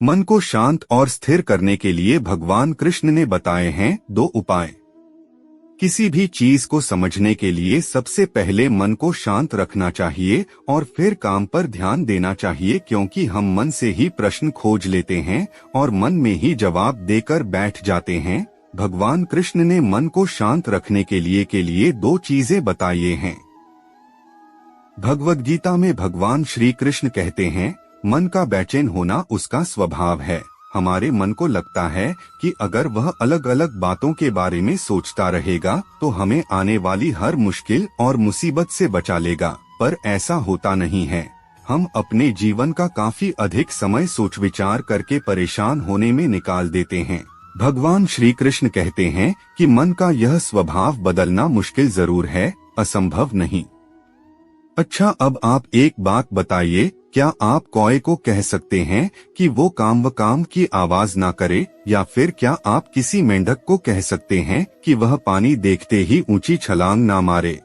मन को शांत और स्थिर करने के लिए भगवान कृष्ण ने बताए हैं 2 उपाय। किसी भी चीज को समझने के लिए सबसे पहले मन को शांत रखना चाहिए और फिर काम पर ध्यान देना चाहिए, क्योंकि हम मन से ही प्रश्न खोज लेते हैं और मन में ही जवाब देकर बैठ जाते हैं। भगवान कृष्ण ने मन को शांत रखने के लिए 2 चीजें बताई हैं। भगवद गीता में भगवान श्री कृष्ण कहते हैं, मन का बेचैन होना उसका स्वभाव है। हमारे मन को लगता है कि अगर वह अलग अलग बातों के बारे में सोचता रहेगा तो हमें आने वाली हर मुश्किल और मुसीबत से बचा लेगा, पर ऐसा होता नहीं है। हम अपने जीवन का काफी अधिक समय सोच विचार करके परेशान होने में निकाल देते हैं। भगवान श्री कृष्ण कहते हैं कि मन का यह स्वभाव बदलना मुश्किल जरूर है, असंभव नहीं। अच्छा, अब आप एक बात बताइए, क्या आप कौए को कह सकते हैं कि वो काम व काम की आवाज ना करे, या फिर क्या आप किसी मेंढक को कह सकते हैं कि वह पानी देखते ही ऊंची छलांग ना मारे?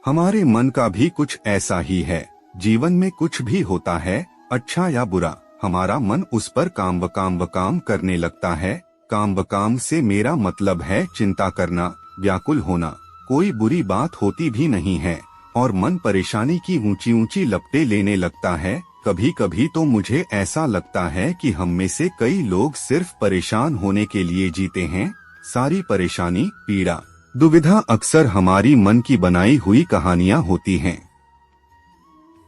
हमारे मन का भी कुछ ऐसा ही है। जीवन में कुछ भी होता है, अच्छा या बुरा, हमारा मन उस पर काम व काम करने लगता है। काम व काम से मेरा मतलब है चिंता करना, व्याकुल होना। कोई बुरी बात होती भी नहीं है और मन परेशानी की ऊंची ऊंची लपटें लेने लगता है। कभी कभी तो मुझे ऐसा लगता है कि हम में से कई लोग सिर्फ परेशान होने के लिए जीते हैं। सारी परेशानी, पीड़ा, दुविधा अक्सर हमारी मन की बनाई हुई कहानियां होती हैं।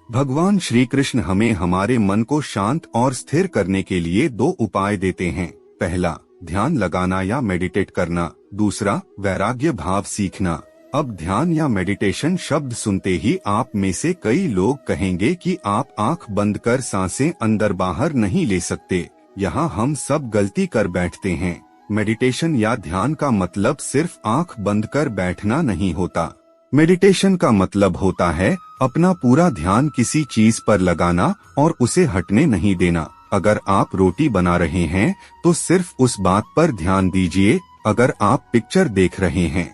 भगवान श्री कृष्ण हमें हमारे मन को शांत और स्थिर करने के लिए 2 उपाय देते हैं। पहला, ध्यान लगाना या मेडिटेट करना। दूसरा, वैराग्य भाव सीखना। अब ध्यान या मेडिटेशन शब्द सुनते ही आप में से कई लोग कहेंगे कि आप आंख बंद कर सांसें अंदर बाहर नहीं ले सकते। यहाँ हम सब गलती कर बैठते हैं। मेडिटेशन या ध्यान का मतलब सिर्फ आंख बंद कर बैठना नहीं होता। मेडिटेशन का मतलब होता है अपना पूरा ध्यान किसी चीज पर लगाना और उसे हटने नहीं देना। अगर आप रोटी बना रहे हैं तो सिर्फ उस बात पर ध्यान दीजिए। अगर आप पिक्चर देख रहे हैं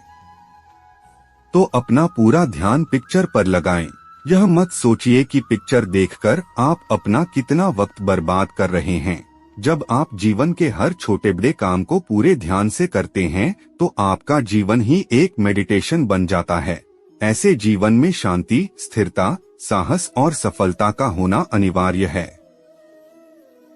तो अपना पूरा ध्यान पिक्चर पर लगाएं। यह मत सोचिए कि पिक्चर देखकर आप अपना कितना वक्त बर्बाद कर रहे हैं। जब आप जीवन के हर छोटे बड़े काम को पूरे ध्यान से करते हैं तो आपका जीवन ही एक मेडिटेशन बन जाता है। ऐसे जीवन में शांति, स्थिरता, साहस और सफलता का होना अनिवार्य है।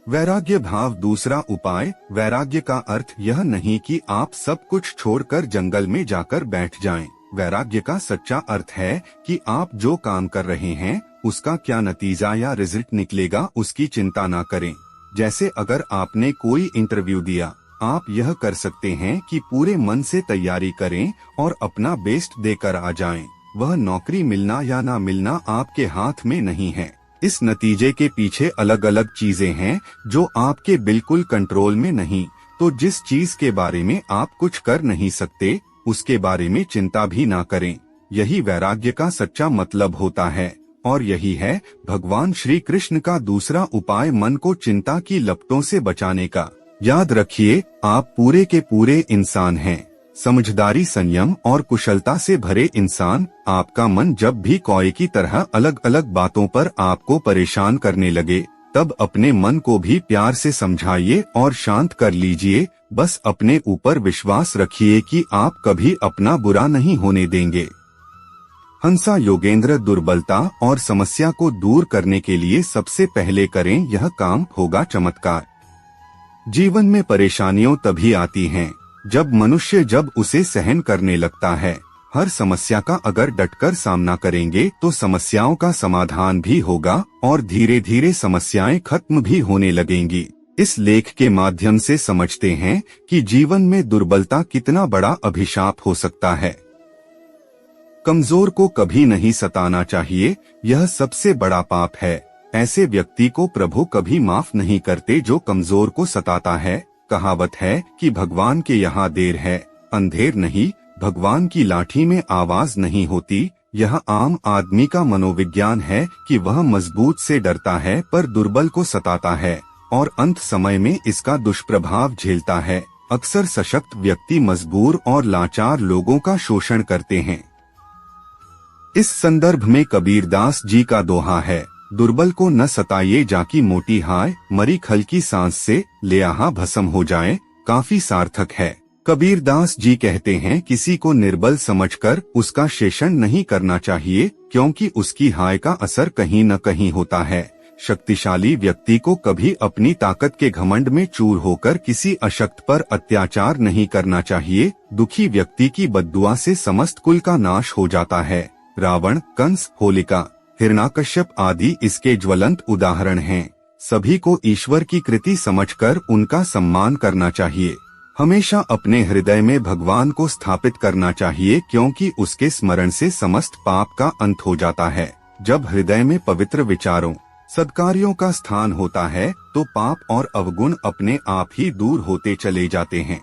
वैराग्य भाव दूसरा उपाय। वैराग्य का अर्थ यह नहीं कि आप सब कुछ छोड़कर जंगल में जाकर बैठ जाएं। वैराग्य का सच्चा अर्थ है कि आप जो काम कर रहे हैं उसका क्या नतीजा या रिजल्ट निकलेगा उसकी चिंता ना करें। जैसे अगर आपने कोई इंटरव्यू दिया, आप यह कर सकते हैं कि पूरे मन से तैयारी करें और अपना बेस्ट देकर आ जाएं। वह नौकरी मिलना या ना मिलना आपके हाथ में नहीं है। इस नतीजे के पीछे अलग अलग चीजें हैं जो आपके बिल्कुल कंट्रोल में नहीं। तो जिस चीज के बारे में आप कुछ कर नहीं सकते उसके बारे में चिंता भी ना करें। यही वैराग्य का सच्चा मतलब होता है और यही है भगवान श्री कृष्ण का दूसरा उपाय मन को चिंता की लपटों से बचाने का। याद रखिए, आप पूरे के पूरे इंसान हैं। समझदारी, संयम और कुशलता से भरे इंसान। आपका मन जब भी कौए की तरह अलग अलग बातों पर आपको परेशान करने लगे तब अपने मन को भी प्यार से समझाइए और शांत कर लीजिए। बस अपने ऊपर विश्वास रखिए कि आप कभी अपना बुरा नहीं होने देंगे। हंसा योगेंद्र दुर्बलता और समस्या को दूर करने के लिए सबसे पहले करें यह काम, होगा चमत्कार। जीवन में परेशानियों तभी आती हैं जब उसे सहन करने लगता है। हर समस्या का अगर डटकर सामना करेंगे तो समस्याओं का समाधान भी होगा और धीरे धीरे समस्याएं खत्म भी होने लगेंगी। इस लेख के माध्यम से समझते हैं कि जीवन में दुर्बलता कितना बड़ा अभिशाप हो सकता है। कमजोर को कभी नहीं सताना चाहिए, यह सबसे बड़ा पाप है। ऐसे व्यक्ति को प्रभु कभी माफ नहीं करते जो कमजोर को सताता है। कहावत है कि भगवान के यहाँ देर है, अंधेर नहीं। भगवान की लाठी में आवाज नहीं होती। यह आम आदमी का मनोविज्ञान है कि वह मजबूत से डरता है पर दुर्बल को सताता है और अंत समय में इसका दुष्प्रभाव झेलता है। अक्सर सशक्त व्यक्ति मजबूर और लाचार लोगों का शोषण करते हैं। इस संदर्भ में कबीरदास जी का दोहा है, दुर्बल को न सताइए जाकी मोटी हाय, मरी खल की सांस से ले आहा भस्म हो जाए, काफी सार्थक है। कबीरदास जी कहते हैं किसी को निर्बल समझकर उसका शेषण नहीं करना चाहिए, क्योंकि उसकी हाय का असर कहीं न कहीं होता है। शक्तिशाली व्यक्ति को कभी अपनी ताकत के घमंड में चूर होकर किसी अशक्त पर अत्याचार नहीं करना चाहिए। दुखी व्यक्ति की बद्दुआ से समस्त कुल का नाश हो जाता है। रावण, कंस, होलिका, हिरण्याकश्यप आदि इसके ज्वलंत उदाहरण हैं। सभी को ईश्वर की कृति समझकर उनका सम्मान करना चाहिए। हमेशा अपने हृदय में भगवान को स्थापित करना चाहिए, क्योंकि उसके स्मरण से समस्त पाप का अंत हो जाता है। जब हृदय में पवित्र विचारों, सद्कार्यों का स्थान होता है तो पाप और अवगुण अपने आप ही दूर होते चले जाते हैं।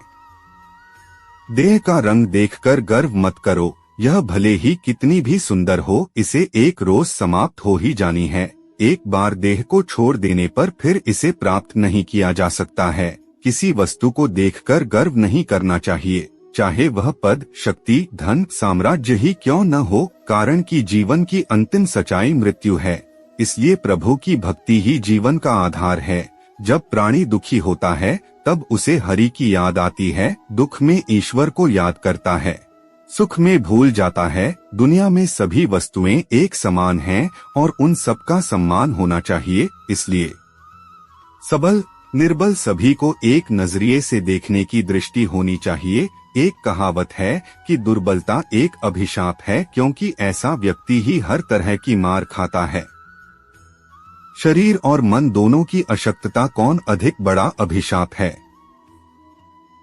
देह का रंग देखकर गर्व मत करो, यह भले ही कितनी भी सुंदर हो, इसे एक रोज समाप्त हो ही जानी है। एक बार देह को छोड़ देने पर फिर इसे प्राप्त नहीं किया जा सकता है। किसी वस्तु को देखकर गर्व नहीं करना चाहिए, चाहे वह पद, शक्ति, धन, साम्राज्य ही क्यों न हो, कारण कि जीवन की अंतिम सच्चाई मृत्यु है। इसलिए प्रभु की भक्ति ही जीवन का आधार है। जब प्राणी दुखी होता है तब उसे हरि की याद आती है, दुख में ईश्वर को याद करता है, सुख में भूल जाता है। दुनिया में सभी वस्तुएं एक समान हैं और उन सबका सम्मान होना चाहिए। इसलिए सबल निर्बल सभी को एक नजरिए से देखने की दृष्टि होनी चाहिए। एक कहावत है कि दुर्बलता एक अभिशाप है, क्योंकि ऐसा व्यक्ति ही हर तरह की मार खाता है। शरीर और मन दोनों की अशक्तता कौन अधिक बड़ा अभिशाप है,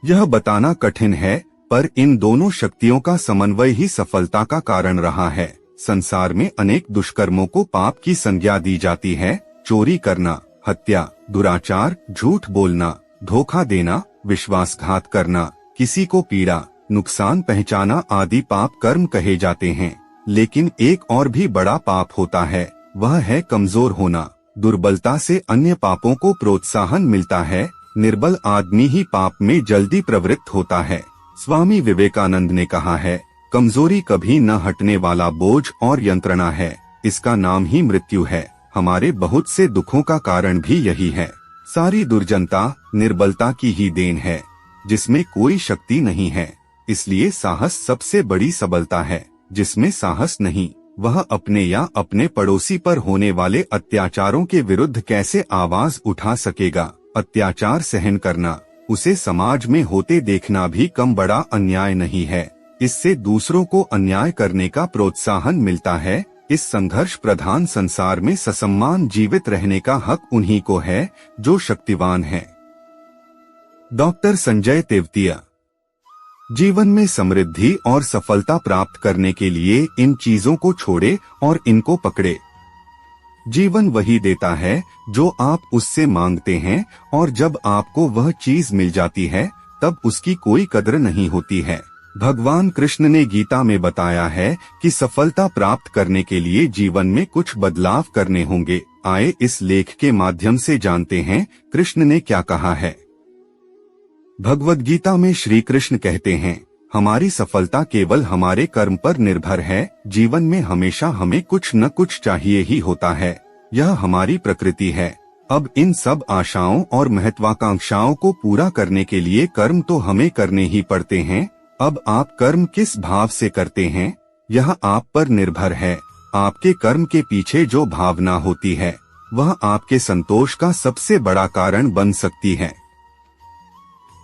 यह बताना कठिन है, पर इन दोनों शक्तियों का समन्वय ही सफलता का कारण रहा है। संसार में अनेक दुष्कर्मों को पाप की संज्ञा दी जाती है। चोरी करना, हत्या, दुराचार, झूठ बोलना, धोखा देना, विश्वासघात करना, किसी को पीड़ा, नुकसान पहुंचाना आदि पाप कर्म कहे जाते हैं। लेकिन एक और भी बड़ा पाप होता है, वह है कमजोर होना। दुर्बलता से अन्य पापों को प्रोत्साहन मिलता है। निर्बल आदमी ही पाप में जल्दी प्रवृत्त होता है। स्वामी विवेकानंद ने कहा है, कमजोरी कभी न हटने वाला बोझ और यंत्रणा है, इसका नाम ही मृत्यु है। हमारे बहुत से दुखों का कारण भी यही है। सारी दुर्जनता निर्बलता की ही देन है, जिसमें कोई शक्ति नहीं है। इसलिए साहस सबसे बड़ी सबलता है। जिसमें साहस नहीं, वह अपने या अपने पड़ोसी पर होने वाले अत्याचारों के विरुद्ध कैसे आवाज उठा सकेगा। अत्याचार सहन करना, उसे समाज में होते देखना भी कम बड़ा अन्याय नहीं है। इससे दूसरों को अन्याय करने का प्रोत्साहन मिलता है। इस संघर्ष प्रधान संसार में ससम्मान जीवित रहने का हक उन्हीं को है जो शक्तिवान है। डॉक्टर संजय तेवतिया। जीवन में समृद्धि और सफलता प्राप्त करने के लिए इन चीजों को छोड़े और इनको पकड़े। जीवन वही देता है जो आप उससे मांगते हैं, और जब आपको वह चीज मिल जाती है तब उसकी कोई कद्र नहीं होती है। भगवान कृष्ण ने गीता में बताया है कि सफलता प्राप्त करने के लिए जीवन में कुछ बदलाव करने होंगे। आए इस लेख के माध्यम से जानते हैं कृष्ण ने क्या कहा है। भगवद गीता में श्री कृष्ण कहते हैं, हमारी सफलता केवल हमारे कर्म पर निर्भर है। जीवन में हमेशा हमें कुछ न कुछ चाहिए ही होता है, यह हमारी प्रकृति है। अब इन सब आशाओं और महत्वाकांक्षाओं को पूरा करने के लिए कर्म तो हमें करने ही पड़ते हैं। अब आप कर्म किस भाव से करते हैं, यह आप पर निर्भर है। आपके कर्म के पीछे जो भावना होती है, वह आपके संतोष का सबसे बड़ा कारण बन सकती है।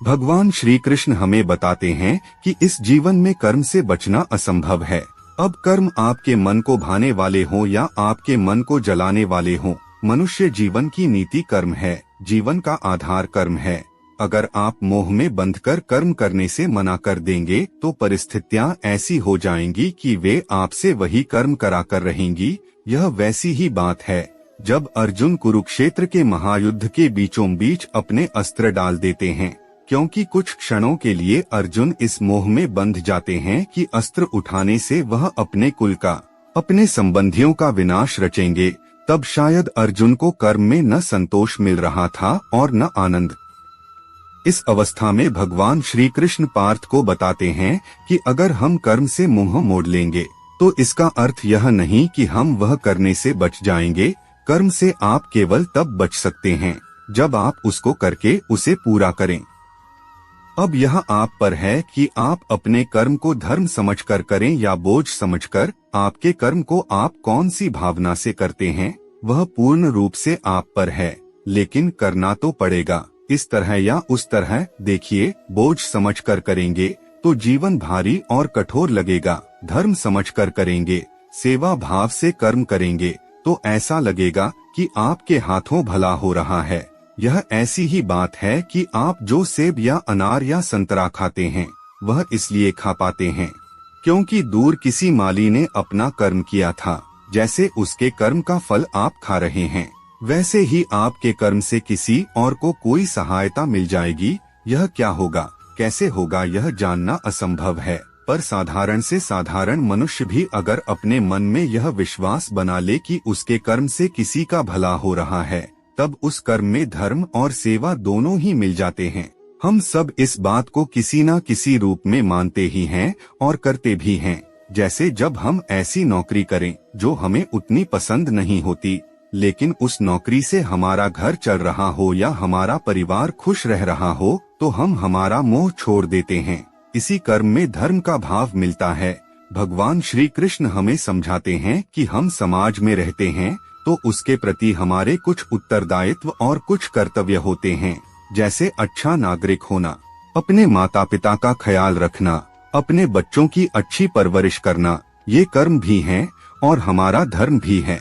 भगवान श्री कृष्ण हमें बताते हैं कि इस जीवन में कर्म से बचना असंभव है। अब कर्म आपके मन को भाने वाले हों या आपके मन को जलाने वाले हों, मनुष्य जीवन की नीति कर्म है। जीवन का आधार कर्म है। अगर आप मोह में बंधकर कर्म करने से मना कर देंगे तो परिस्थितियां ऐसी हो जाएंगी कि वे आपसे वही कर्म कराकर रहेंगी। यह वैसी ही बात है जब अर्जुन कुरुक्षेत्र के महायुद्ध के बीचों बीच अपने अस्त्र डाल देते हैं, क्योंकि कुछ क्षणों के लिए अर्जुन इस मोह में बंध जाते हैं कि अस्त्र उठाने से वह अपने कुल का, अपने संबंधियों का विनाश रचेंगे। तब शायद अर्जुन को कर्म में न संतोष मिल रहा था और न आनंद। इस अवस्था में भगवान श्री कृष्ण पार्थ को बताते हैं कि अगर हम कर्म से मुंह मोड़ लेंगे तो इसका अर्थ यह नहीं कि हम वह करने से बच जाएंगे। कर्म से आप केवल तब बच सकते हैं जब आप उसको करके उसे पूरा करें। अब यह आप पर है कि आप अपने कर्म को धर्म समझकर करें या बोझ समझकर। आपके कर्म को आप कौन सी भावना से करते हैं वह पूर्ण रूप से आप पर है, लेकिन करना तो पड़ेगा। इस तरह या उस तरह देखिए, बोझ समझकर करेंगे तो जीवन भारी और कठोर लगेगा। धर्म समझकर करेंगे, सेवा भाव से कर्म करेंगे तो ऐसा लगेगा कि आपके हाथों भला हो रहा है। यह ऐसी ही बात है कि आप जो सेब या अनार या संतरा खाते हैं वह इसलिए खा पाते हैं क्योंकि दूर किसी माली ने अपना कर्म किया था। जैसे उसके कर्म का फल आप खा रहे हैं, वैसे ही आपके कर्म से किसी और को कोई सहायता मिल जाएगी। यह क्या होगा, कैसे होगा, यह जानना असंभव है। पर साधारण से साधारण मनुष्य भी अगर अपने मन में यह विश्वास बना ले कि उसके कर्म से किसी का भला हो रहा है, तब उस कर्म में धर्म और सेवा दोनों ही मिल जाते हैं। हम सब इस बात को किसी न किसी रूप में मानते ही हैं और करते भी हैं। जैसे जब हम ऐसी नौकरी करें जो हमें उतनी पसंद नहीं होती, लेकिन उस नौकरी से हमारा घर चल रहा हो या हमारा परिवार खुश रह रहा हो, तो हम हमारा मोह छोड़ देते हैं। इसी कर्म में धर्म का भाव मिलता है। भगवान श्री कृष्ण हमें समझाते हैं कि हम समाज में रहते हैं तो उसके प्रति हमारे कुछ उत्तरदायित्व और कुछ कर्तव्य होते हैं। जैसे अच्छा नागरिक होना, अपने माता पिता का ख्याल रखना, अपने बच्चों की अच्छी परवरिश करना, ये कर्म भी हैं और हमारा धर्म भी है।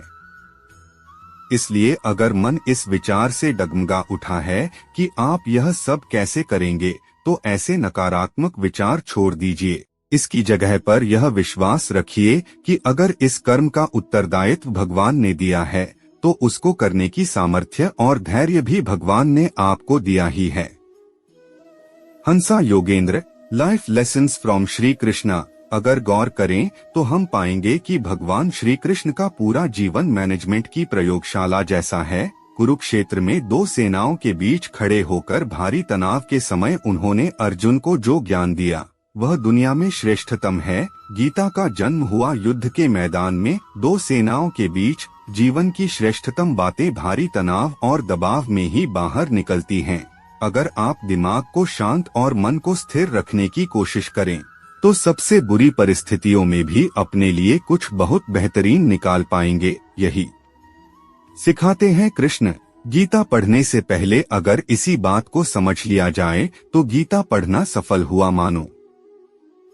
इसलिए अगर मन इस विचार से डगमगा उठा है कि आप यह सब कैसे करेंगे, तो ऐसे नकारात्मक विचार छोड़ दीजिए। इसकी जगह पर यह विश्वास रखिए कि अगर इस कर्म का उत्तरदायित्व भगवान ने दिया है तो उसको करने की सामर्थ्य और धैर्य भी भगवान ने आपको दिया ही है। Hansa Yogendra, life lessons from Shri Krishna. अगर गौर करें तो हम पाएंगे कि भगवान श्री कृष्ण का पूरा जीवन मैनेजमेंट की प्रयोगशाला जैसा है। कुरुक्षेत्र में दो सेनाओं के बीच खड़े होकर भारी तनाव के समय उन्होंने अर्जुन को जो ज्ञान दिया वह दुनिया में श्रेष्ठतम है। गीता का जन्म हुआ युद्ध के मैदान में, दो सेनाओं के बीच। जीवन की श्रेष्ठतम बातें भारी तनाव और दबाव में ही बाहर निकलती हैं। अगर आप दिमाग को शांत और मन को स्थिर रखने की कोशिश करें तो सबसे बुरी परिस्थितियों में भी अपने लिए कुछ बहुत बेहतरीन निकाल पाएंगे। यही सिखाते हैं कृष्ण। गीता पढ़ने से पहले अगर इसी बात को समझ लिया जाए तो गीता पढ़ना सफल हुआ मानो।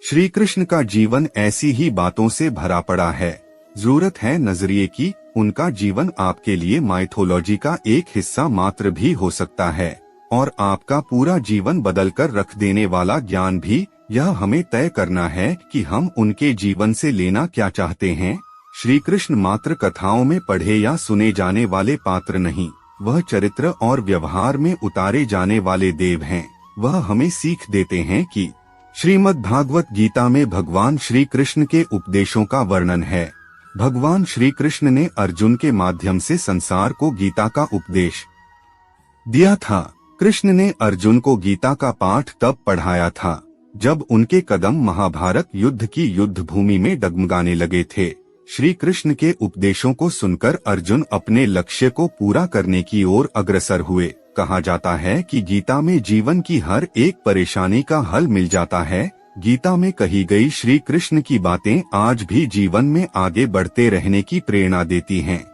श्री कृष्ण का जीवन ऐसी ही बातों से भरा पड़ा है। जरूरत है नजरिए की। उनका जीवन आपके लिए माइथोलॉजी का एक हिस्सा मात्र भी हो सकता है और आपका पूरा जीवन बदलकर रख देने वाला ज्ञान भी। यह हमें तय करना है कि हम उनके जीवन से लेना क्या चाहते हैं। श्री कृष्ण मात्र कथाओं में पढ़े या सुने जाने वाले पात्र नहीं, वह चरित्र और व्यवहार में उतारे जाने वाले देव हैं। वह हमें सीख देते हैं कि श्रीमद् भागवत गीता में भगवान श्री कृष्ण के उपदेशों का वर्णन है। भगवान श्री कृष्ण ने अर्जुन के माध्यम से संसार को गीता का उपदेश दिया था। कृष्ण ने अर्जुन को गीता का पाठ तब पढ़ाया था जब उनके कदम महाभारत युद्ध की युद्ध भूमि में डगमगाने लगे थे। श्री कृष्ण के उपदेशों को सुनकर अर्जुन अपने लक्ष्य को पूरा करने की ओर अग्रसर हुए। कहा जाता है कि गीता में जीवन की हर एक परेशानी का हल मिल जाता है। गीता में कही गई श्री कृष्ण की बातें आज भी जीवन में आगे बढ़ते रहने की प्रेरणा देती हैं।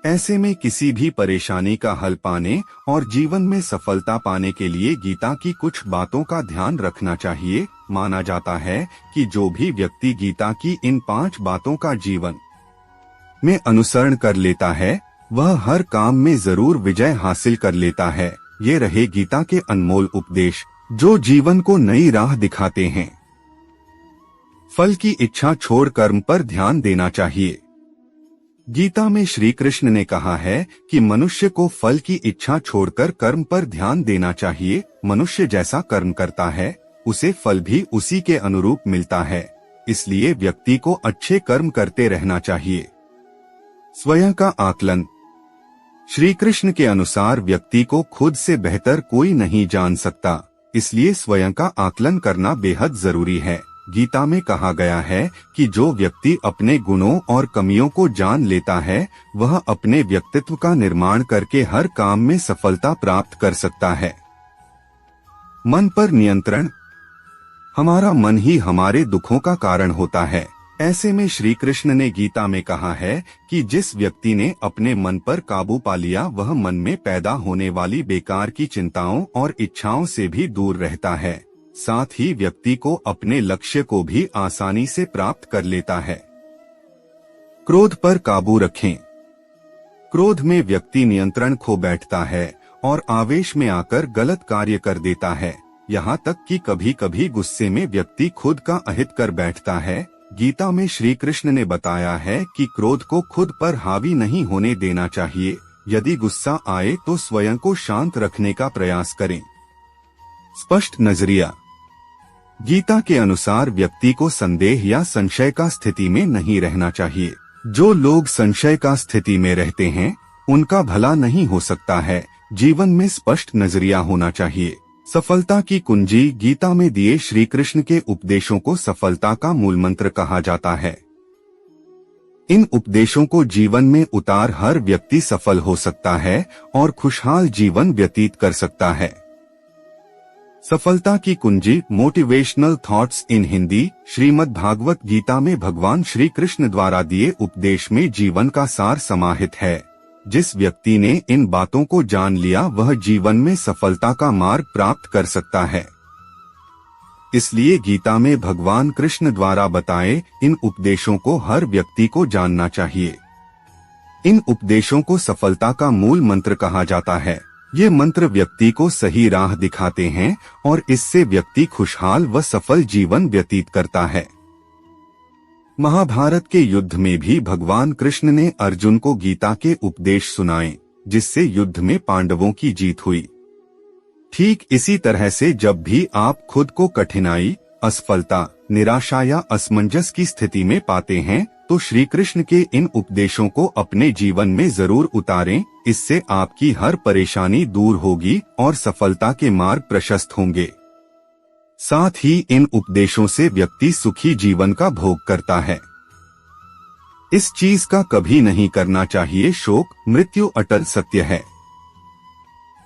ऐसे में किसी भी परेशानी का हल पाने और जीवन में सफलता पाने के लिए गीता की कुछ बातों का ध्यान रखना चाहिए। माना जाता है कि जो भी व्यक्ति गीता की इन 5 बातों का जीवन में अनुसरण कर लेता है वह हर काम में जरूर विजय हासिल कर लेता है। ये रहे गीता के अनमोल उपदेश जो जीवन को नई राह दिखाते हैं। फल की इच्छा छोड़ कर्म पर ध्यान देना चाहिए। गीता में श्री कृष्ण ने कहा है कि मनुष्य को फल की इच्छा छोड़कर कर्म पर ध्यान देना चाहिए। मनुष्य जैसा कर्म करता है उसे फल भी उसी के अनुरूप मिलता है। इसलिए व्यक्ति को अच्छे कर्म करते रहना चाहिए। स्वयं का आकलन। श्री कृष्ण के अनुसार व्यक्ति को खुद से बेहतर कोई नहीं जान सकता, इसलिए स्वयं का आकलन करना बेहद जरूरी है। गीता में कहा गया है कि जो व्यक्ति अपने गुणों और कमियों को जान लेता है वह अपने व्यक्तित्व का निर्माण करके हर काम में सफलता प्राप्त कर सकता है। मन पर नियंत्रण। हमारा मन ही हमारे दुखों का कारण होता है। ऐसे में श्री कृष्ण ने गीता में कहा है कि जिस व्यक्ति ने अपने मन पर काबू पा लिया वह मन में पैदा होने वाली बेकार की चिंताओं और इच्छाओं से भी दूर रहता है, साथ ही व्यक्ति को अपने लक्ष्य को भी आसानी से प्राप्त कर लेता है। क्रोध पर काबू रखें। क्रोध में व्यक्ति नियंत्रण खो बैठता है और आवेश में आकर गलत कार्य कर देता है, यहाँ तक कि कभी कभी गुस्से में व्यक्ति खुद का अहित कर बैठता है। गीता में श्री कृष्ण ने बताया है कि क्रोध को खुद पर हावी नहीं होने देना चाहिए। यदि गुस्सा आए तो स्वयं को शांत रखने का प्रयास करें। स्पष्ट नजरिया। गीता के अनुसार व्यक्ति को संदेह या संशय का स्थिति में नहीं रहना चाहिए। जो लोग संशय का स्थिति में रहते हैं उनका भला नहीं हो सकता है। जीवन में स्पष्ट नजरिया होना चाहिए। सफलता की कुंजी। गीता में दिए श्री कृष्ण के उपदेशों को सफलता का मूल मंत्र कहा जाता है। इन उपदेशों को जीवन में उतार हर व्यक्ति सफल हो सकता है और खुशहाल जीवन व्यतीत कर सकता है। सफलता की कुंजी। Motivational thoughts in Hindi. Shrimad Bhagavad Gita में भगवान श्री कृष्ण द्वारा दिए उपदेश में जीवन का सार समाहित है। जिस व्यक्ति ने इन बातों को जान लिया वह जीवन में सफलता का मार्ग प्राप्त कर सकता है। इसलिए गीता में भगवान कृष्ण द्वारा बताए इन उपदेशों को हर व्यक्ति को जानना चाहिए। इन उपदेशों को सफलता का मूल मंत्र कहा जाता है। ये मंत्र व्यक्ति को सही राह दिखाते हैं और इससे व्यक्ति खुशहाल व सफल जीवन व्यतीत करता है। महाभारत के युद्ध में भी भगवान कृष्ण ने अर्जुन को गीता के उपदेश सुनाए, जिससे युद्ध में पांडवों की जीत हुई। ठीक इसी तरह से जब भी आप खुद को कठिनाई, असफलता, निराशा या असमंजस की स्थिति में पाते हैं तो श्री कृष्ण के इन उपदेशों को अपने जीवन में जरूर उतारें। इससे आपकी हर परेशानी दूर होगी और सफलता के मार्ग प्रशस्त होंगे। साथ ही इन उपदेशों से व्यक्ति सुखी जीवन का भोग करता है। इस चीज का कभी नहीं करना चाहिए शोक। मृत्यु अटल सत्य है।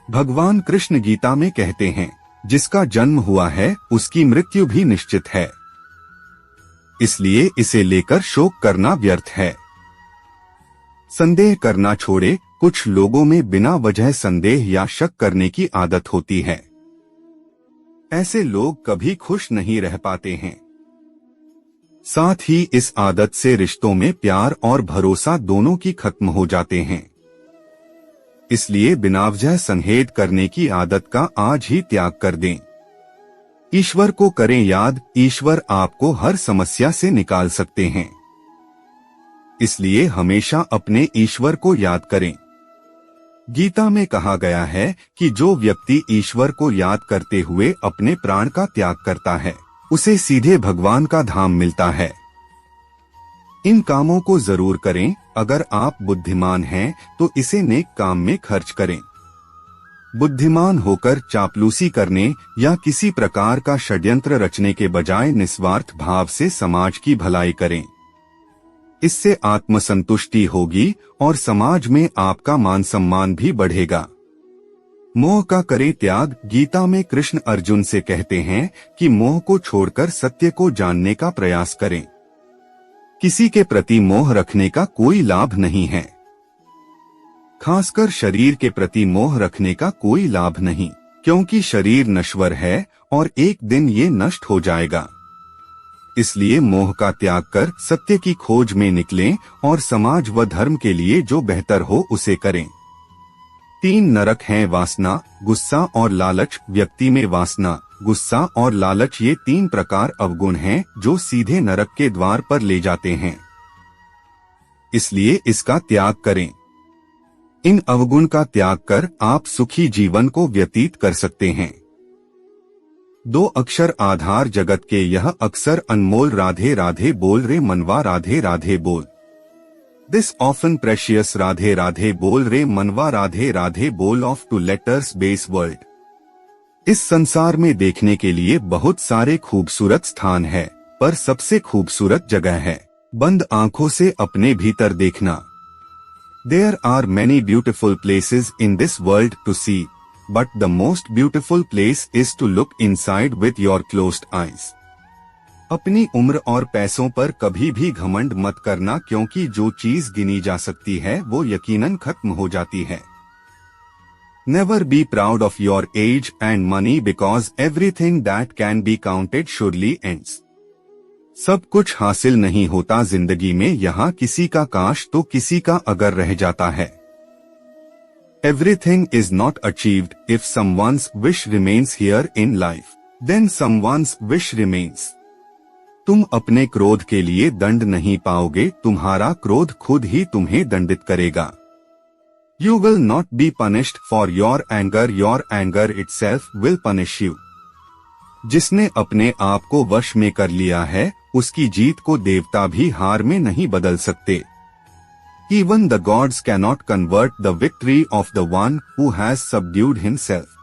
भगवान कृष्ण गीता में कहते हैं, जिसका जन्म हुआ है उसकी मृत्यु भी निश्चित है, इसलिए इसे लेकर शोक करना व्यर्थ है। संदेह करना छोड़े। कुछ लोगों में बिना वजह संदेह या शक करने की आदत होती है। ऐसे लोग कभी खुश नहीं रह पाते हैं। साथ ही इस आदत से रिश्तों में प्यार और भरोसा दोनों की खत्म हो जाते हैं। इसलिए बिना वजह संदेह करने की आदत का आज ही त्याग कर दें। ईश्वर को करें याद। ईश्वर आपको हर समस्या से निकाल सकते हैं, इसलिए हमेशा अपने ईश्वर को याद करें। गीता में कहा गया है कि जो व्यक्ति ईश्वर को याद करते हुए अपने प्राण का त्याग करता है उसे सीधे भगवान का धाम मिलता है। इन कामों को जरूर करें। अगर आप बुद्धिमान हैं तो इसे नेक काम में खर्च करें। बुद्धिमान होकर चापलूसी करने या किसी प्रकार का षड्यंत्र रचने के बजाय निस्वार्थ भाव से समाज की भलाई करें। इससे आत्मसंतुष्टि होगी और समाज में आपका मान सम्मान भी बढ़ेगा। मोह का करें त्याग। गीता में कृष्ण अर्जुन से कहते हैं कि मोह को छोड़कर सत्य को जानने का प्रयास करें। किसी के प्रति मोह रखने का कोई लाभ नहीं है, खासकर शरीर के प्रति मोह रखने का कोई लाभ नहीं, क्योंकि शरीर नश्वर है और एक दिन ये नष्ट हो जाएगा। इसलिए मोह का त्याग कर सत्य की खोज में निकलें और समाज व धर्म के लिए जो बेहतर हो उसे करें। 3 नरक हैं वासना, गुस्सा और लालच। व्यक्ति में वासना, गुस्सा और लालच ये 3 प्रकार अवगुण हैं जो सीधे नरक के द्वार पर ले जाते हैं। इसलिए इसका त्याग करें। इन अवगुण का त्याग कर आप सुखी जीवन को व्यतीत कर सकते हैं। 2 अक्षर आधार जगत के यह अक्सर अनमोल। राधे राधे बोल रे मनवा, राधे राधे बोल। This often precious Radhe Radhe बोल रे मनवा, राधे राधे बोल of 2 letters base world। इस संसार में देखने के लिए बहुत सारे खूबसूरत स्थान है, पर सबसे खूबसूरत जगह है बंद आंखों से अपने भीतर देखना। There are many beautiful places in this world to see, but the most beautiful place is to look inside with your closed eyes. अपनी उम्र और पैसों पर कभी भी घमंड मत करना, क्योंकि जो चीज गिनी जा सकती है वो यकीनन खत्म हो जाती है। Never be proud of your age and money because everything that can be counted surely ends. सब कुछ हासिल नहीं होता जिंदगी में, यहाँ किसी का काश तो किसी का अगर रह जाता है। Everything is not achieved if someone's wish remains here in life, then someone's wish remains. तुम अपने क्रोध के लिए दंड नहीं पाओगे, तुम्हारा क्रोध खुद ही तुम्हें दंडित करेगा। You will not be punished for your anger itself will punish you. जिसने अपने आप को वश में कर लिया है, उसकी जीत को देवता भी हार में नहीं बदल सकते। Even the gods cannot convert the victory of the one who has subdued himself.